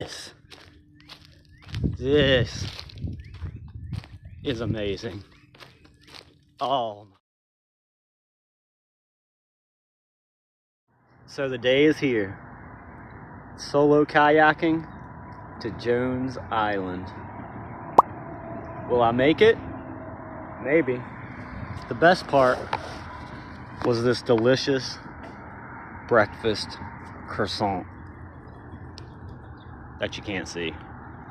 This is amazing. Oh. So the day is here. Solo kayaking to Jones Island. Will I make it? Maybe. The best part was this delicious breakfast croissant that you can't see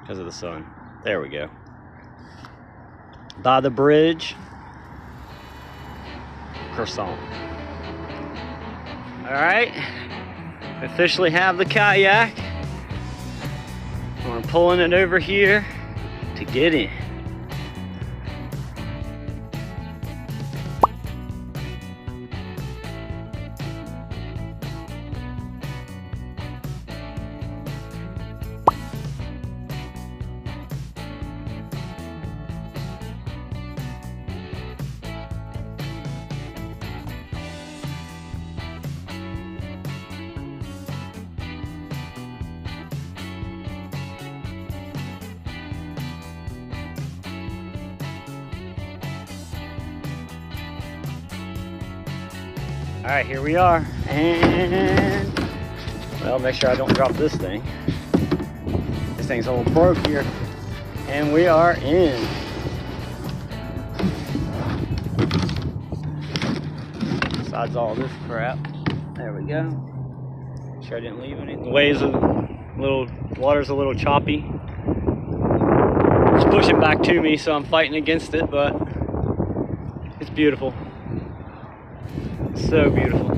because of the sun. There we go. By the bridge, croissant. All right, officially have the kayak. We're pulling it over here to get in. All right, here we are, and well, make sure I don't drop this thing. This thing's a little broke here, and we are in. Besides all this crap, there we go. Make sure I didn't leave anything. The waves water's a little choppy. It's pushing back to me, so I'm fighting against it, but it's beautiful. So beautiful.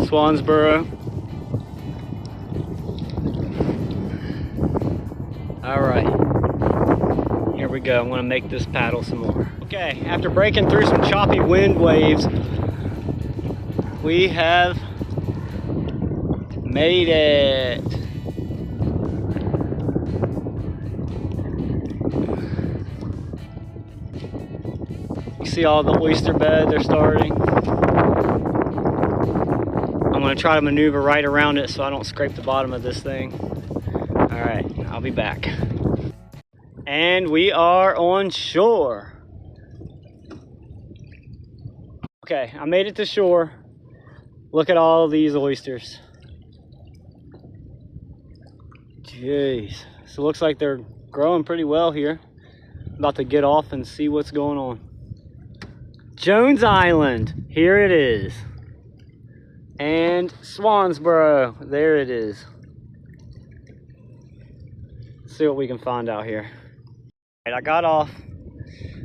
Swansboro. All right, here we go. I'm gonna make this paddle some more. Okay, after breaking through some choppy wind waves, we have made it. You see all the oyster bed they're starting. I'm gonna try to maneuver right around it so I don't scrape the bottom of this thing. All right, I'll be back. And we are on shore. Okay, I made it to shore. Look at all of these oysters. Jeez, so it looks like they're growing pretty well here. About to get off and see what's going on. Jones Island, here it is. And Swansboro, there it is. Let's see what we can find out here. All right, I got off.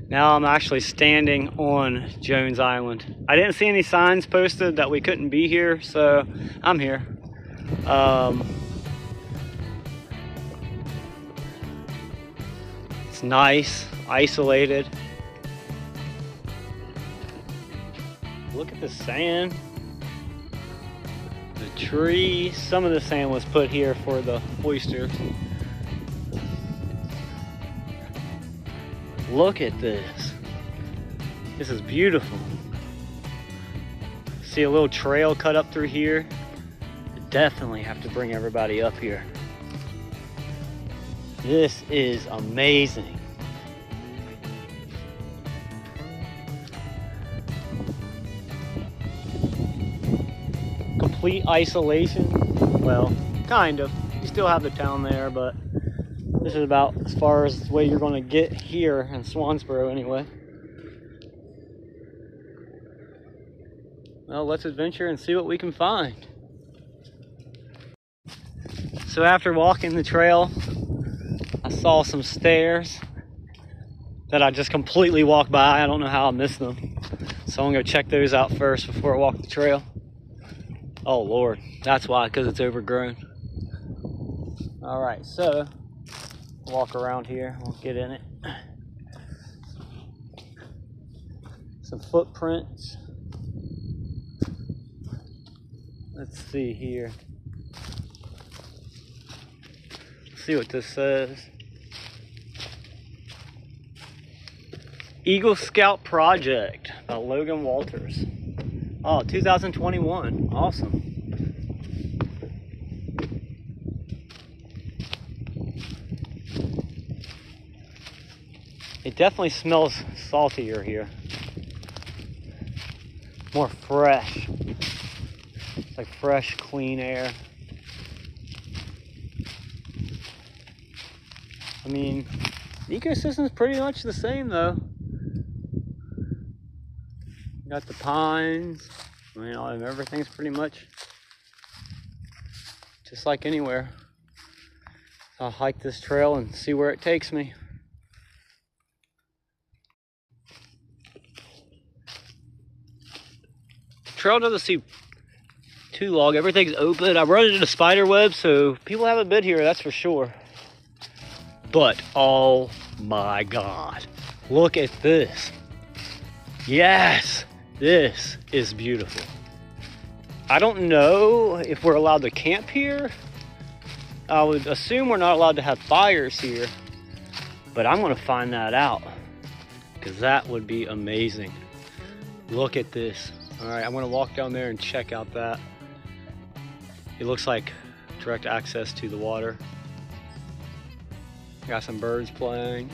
Now I'm actually standing on Jones Island. I didn't see any signs posted that we couldn't be here, so I'm here. It's nice, isolated. Look at the sand. The tree. Some of the sand was put here for the oysters. Look at this. This is beautiful. See a little trail cut up through here. Definitely have to bring everybody up here. This is amazing. Complete isolation. Well, kind of. You still have the town there, but this is about as far as the way you're going to get here in Swansboro anyway. Well, let's adventure and see what we can find. So after walking the trail, I saw some stairs that I just completely walked by. I don't know how I missed them. So I'm going to check those out first before I walk the trail. Oh Lord, that's why, because it's overgrown. All right, so walk around here, we'll get in it. Some footprints. Let's see here. Let's see what this says. Eagle Scout Project by Logan Walters. Oh, 2021. Awesome. It definitely smells saltier here. More fresh. It's like fresh, clean air. I mean, the ecosystem's pretty much the same though. Got the pines. I mean, everything's pretty much just like anywhere. I'll hike this trail and see where it takes me. Trail doesn't seem too long. Everything's open. I run into spider web, so people haven't been here, that's for sure. But oh my God, look at this. Yes, this is beautiful. I don't know if we're allowed to camp here. I would assume we're not allowed to have fires here, but I'm gonna find that out because that would be amazing. Look at this. All right, I'm gonna walk down there and check out that. It looks like direct access to the water. Got some birds playing.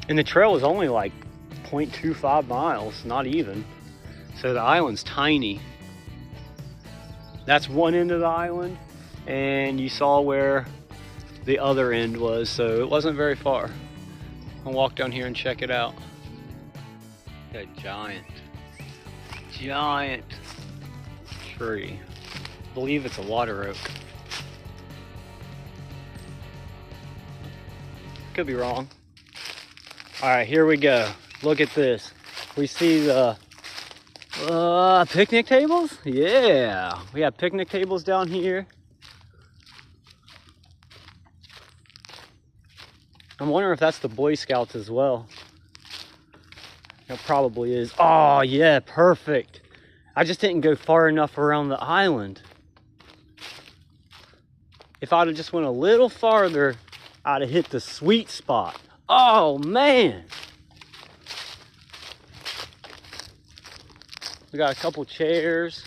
And the trail is only like 0.25 miles, not even. So the island's tiny. That's one end of the island, and you saw where the other end was, so it wasn't very far. I'll walk down here and check it out. A giant tree. I believe it's a water oak. Could be wrong. All right, here we go. Look at this. We see the picnic tables. Yeah, we have picnic tables down here. I'm wondering if that's the Boy Scouts as well. It probably is. Oh yeah, perfect. I just didn't go far enough around the island. If I'd have just went a little farther, I'd have hit the sweet spot. Oh man. We got a couple chairs.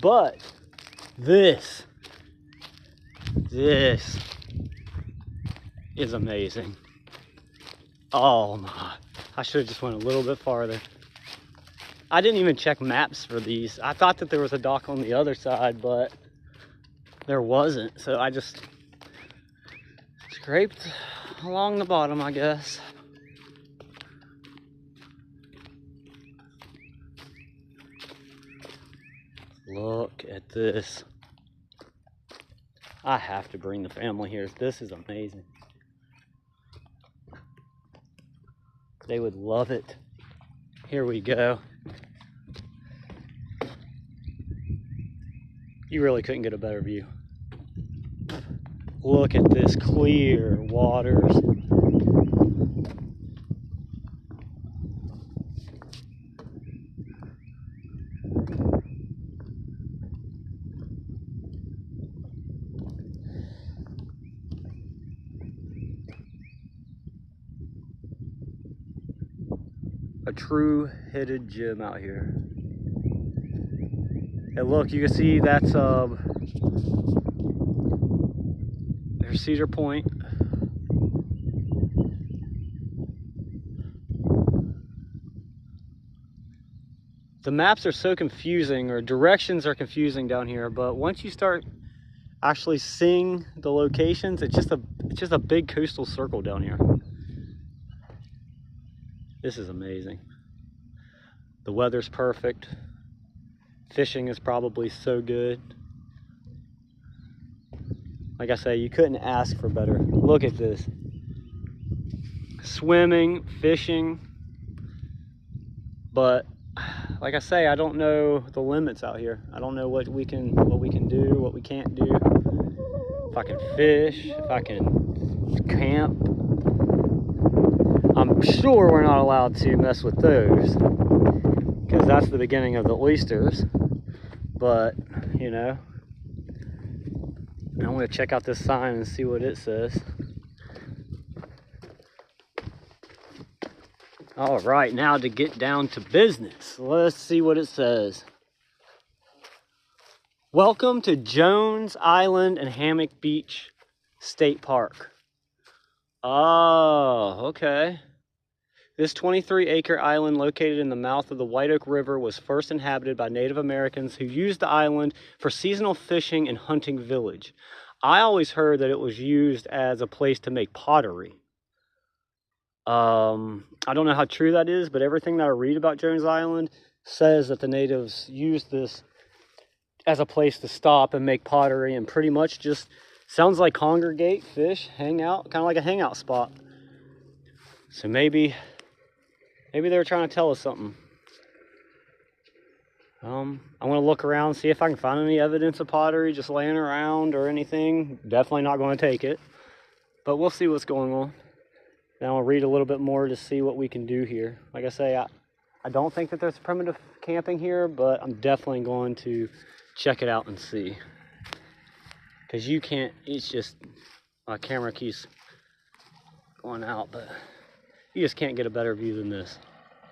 But this is amazing. Oh my. I should have just went a little bit farther. I didn't even check maps for these. I thought that there was a dock on the other side, but there wasn't. So I just scraped along the bottom, I guess. Look at this. I have to bring the family here. This is amazing. They would love it. Here we go. You really couldn't get a better view. Look at this clear waters. A true hidden gem out here. And look, you can see that's there's Cedar Point. The maps are so confusing, or directions are confusing down here, but once you start actually seeing the locations, it's just a big coastal circle down here. This is amazing. The weather's perfect. Fishing is probably so good. Like I say, you couldn't ask for better. Look at this. Swimming, fishing. But like I say, I don't know the limits out here. I don't know what we can do, what we can't do. If I can fish, if I can camp. I'm sure we're not allowed to mess with those, because that's the beginning of the oysters. But, you know, I'm going to check out this sign and see what it says. All right, now to get down to business. Let's see what it says. Welcome to Jones Island and Hammocks Beach State Park. Oh, okay. This 23-acre island located in the mouth of the White Oak River was first inhabited by Native Americans who used the island for seasonal fishing and hunting village. I always heard that it was used as a place to make pottery. I don't know how true that is, but everything that I read about Jones Island says that the natives used this as a place to stop and make pottery, and pretty much just sounds like congregate, fish, hang out, kind of like a hangout spot. So maybe they were trying to tell us something. I'm gonna look around, see if I can find any evidence of pottery just laying around or anything. Definitely not going to take it, but we'll see what's going on. Then I'll read a little bit more to see what we can do here. Like I say, I don't think that there's primitive camping here, but I'm definitely going to check it out and see. Because you can't, it's just, my camera keeps going out, but you just can't get a better view than this.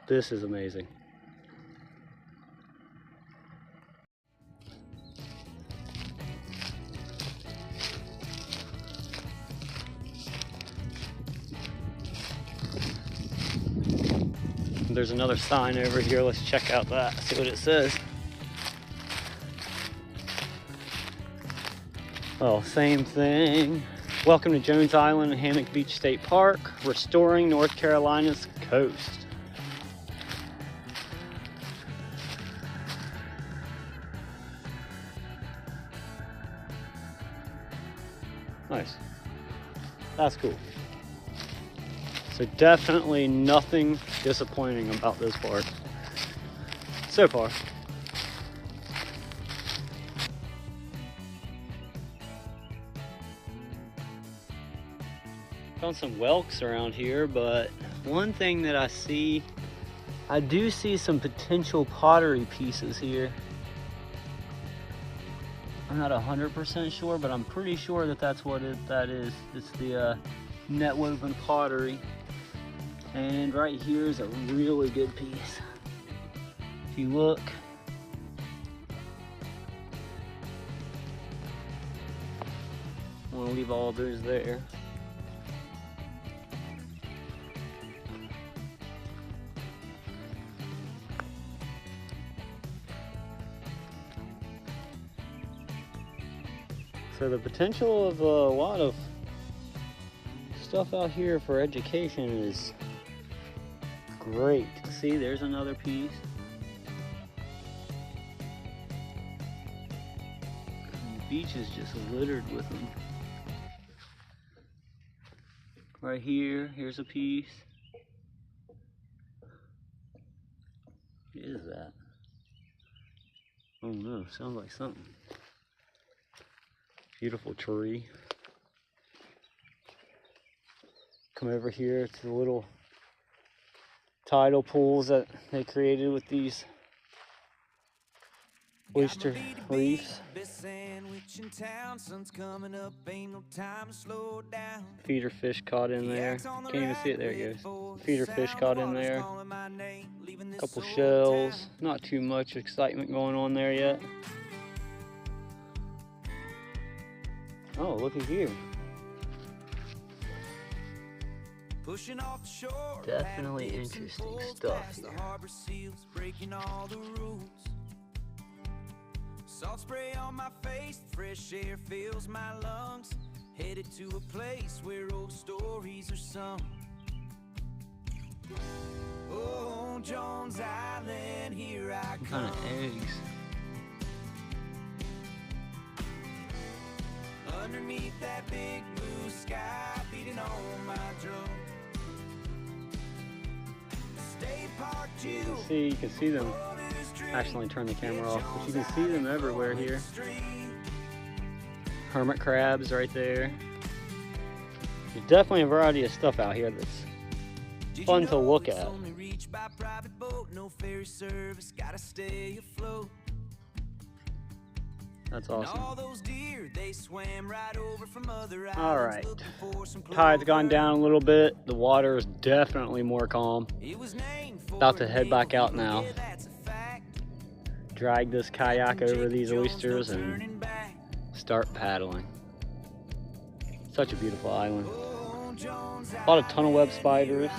This is amazing. There's another sign over here. Let's check out that, see what it says. Oh, same thing. Welcome to Jones Island and Hammocks Beach State Park, restoring North Carolina's coast. Nice. That's cool. So definitely nothing disappointing about this park so far. Found some whelks around here, but one thing that I do see some potential pottery pieces here. I'm not 100% sure, but I'm pretty sure that that's what that is. It's the net woven pottery. And right here is a really good piece. If you look, I'm gonna leave all those there. So the potential of a lot of stuff out here for education is great. See, there's another piece. And the beach is just littered with them. Right here, here's a piece. What is that? Oh no, sounds like something. Beautiful tree. Come over here to the little tidal pools that they created with these oyster reefs. Feeder fish caught in there. Can't even see it. There it goes. Feeder fish caught in there. A couple shells. Not too much excitement going on there yet. Oh, looky here. Definitely interesting stuff here. Salt spray on my face, fresh air fills my lungs. Headed to a place where old stories are sung. Oh, Jones Island, here I come. What kind of eggs? Underneath that big blue sky, beating on my drum. See, you can see them. Accidentally turn the camera off, but you can see them everywhere here. Hermit crabs right there. There's definitely a variety of stuff out here that's fun to look at. That's awesome. Alright, tide's gone down a little bit. The water is definitely more calm. About to head back out now. Drag this kayak over these oysters and start paddling. Such a beautiful island. A lot of tunnel web spiders.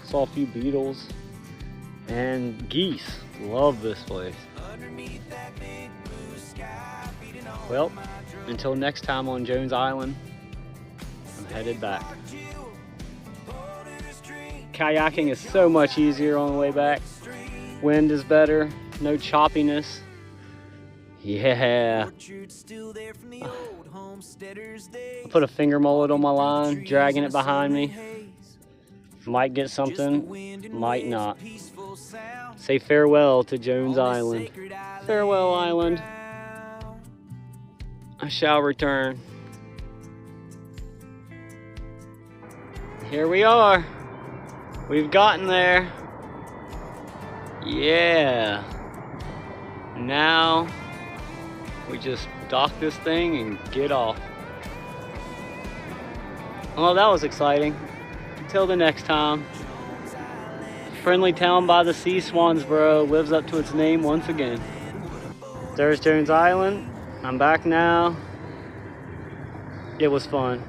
Saw a few beetles. And geese. Love this place. Well, until next time on Jones Island, I'm headed back. Kayaking is so much easier on the way back. Wind is better, no choppiness. Yeah. I put a finger mullet on my line, dragging it behind me. Might get something, might not. Say farewell to Jones Island. Farewell, island. I shall return. Here we are. We've gotten there. Yeah. Now we just dock this thing and get off. Well, that was exciting. Until the next time. Friendly town by the sea, Swansboro, lives up to its name once again. There's Jones Island. I'm back now. It was fun.